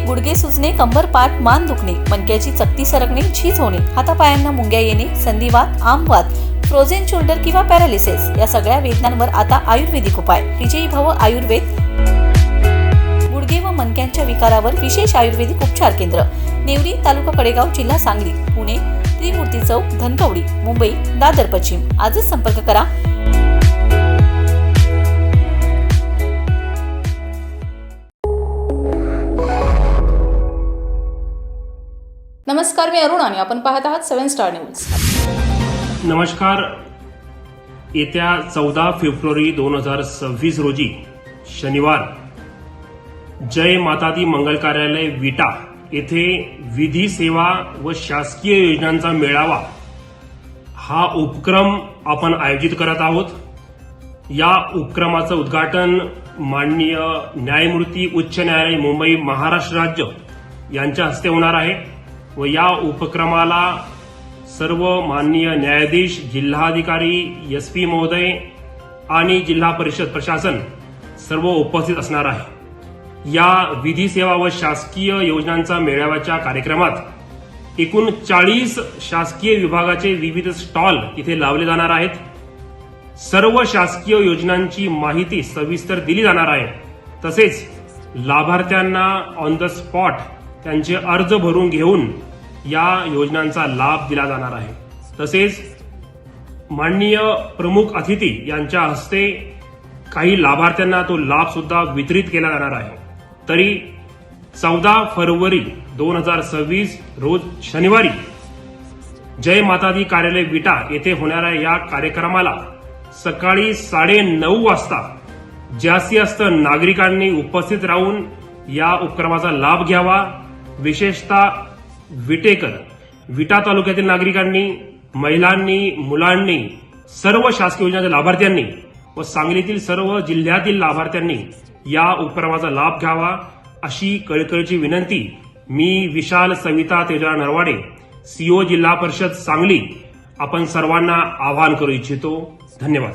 गुडघे सुजणे, कंबर पाठ मान दुखणे, मणक्याची चकती सरकणे, झीज होणे, हातापायांना मुंग्या येणे, संधिवात, आमवात, फ्रोझन शोल्डर किंवा पॅरालिसिस या सगळ्या वेदनांवर आता आयुर्वेदिक उपाय. विजयी भव आयुर्वेद. गुडघे व मणक्यांच्या विकारावर विशेष आयुर्वेदिक उपचार केंद्र. नेवरी, तालुका कडेगाव, जिल्हा सांगली. पुणे त्रिमूर्ती चौक, धनकवडी. मुंबई दादर पश्चिम. आजच संपर्क करा. नमस्कार, मी अरुण आणि आपण पाहत आहात 7 स्टार न्यूज. नमस्कार. येत्या 14 फेब्रुवारी 2026 रोजी शनिवार जय माता दी मंगल कार्यालय विटा येथे विधी सेवा व शासकीय योजनांचा मेळावा हा उपक्रम आपण आयोजित करत आहोत. या उपक्रमाचं उद्घाटन माननीय न्यायमूर्ती उच्च न्यायालय मुंबई महाराष्ट्र राज्य यांच्या हस्ते होणार आहे व या उपक्रमाला सर्व माननीय न्यायाधीश, जिल्हाधिकारी, एसपी महोदय आणि जिल्हा परिषद प्रशासन सर्व उपस्थित असणार आहे. या विधी सेवा व शासकीय योजनांचा मेळाव्याच्या कार्यक्रमात एकूण 40 शासकीय विभागाचे विविध स्टॉल इथे लावले जाणार आहेत. सर्व शासकीय योजनांची माहिती सविस्तर दिली जाणार आहे. तसेच लाभार्थ्यांना ऑन द स्पॉट त्यांचे अर्ज भरून घेऊन या योजनांचा लाभ दिला जाणार आहे. तसेच माननीय प्रमुख अतिथी यांच्या हस्ते काही लाभार्थ्यांना तो लाभ सुद्धा वितरित केला जाणार आहे. तरी 14 फरवरी 2026 रोज शनिवारी जय माता दी कार्यालय विटा येथे होणाऱ्या या कार्यक्रमाला सकाळी 9:30 वाजता जास्तीत जास्त नागरिकांनी उपस्थित राहून या उपक्रमाचा लाभ घ्यावा. विशेषतः विटा तालुक्यातील नागरिकांनी, महिलांनी, मुलांनी, सर्व शासकीय योजनांच्या लाभार्थ्यांनी व सांगलीतील सर्व जिल्ह्यातील लाभार्थ्यांनी या उपक्रमाचा लाभ घ्यावा अशी कळकळीची विनंती मी विशाल सविता तेजरा नरवाडे, सीओ जिल्हा परिषद सांगली, आपण सर्वांना आवाहन करू इच्छितो. धन्यवाद.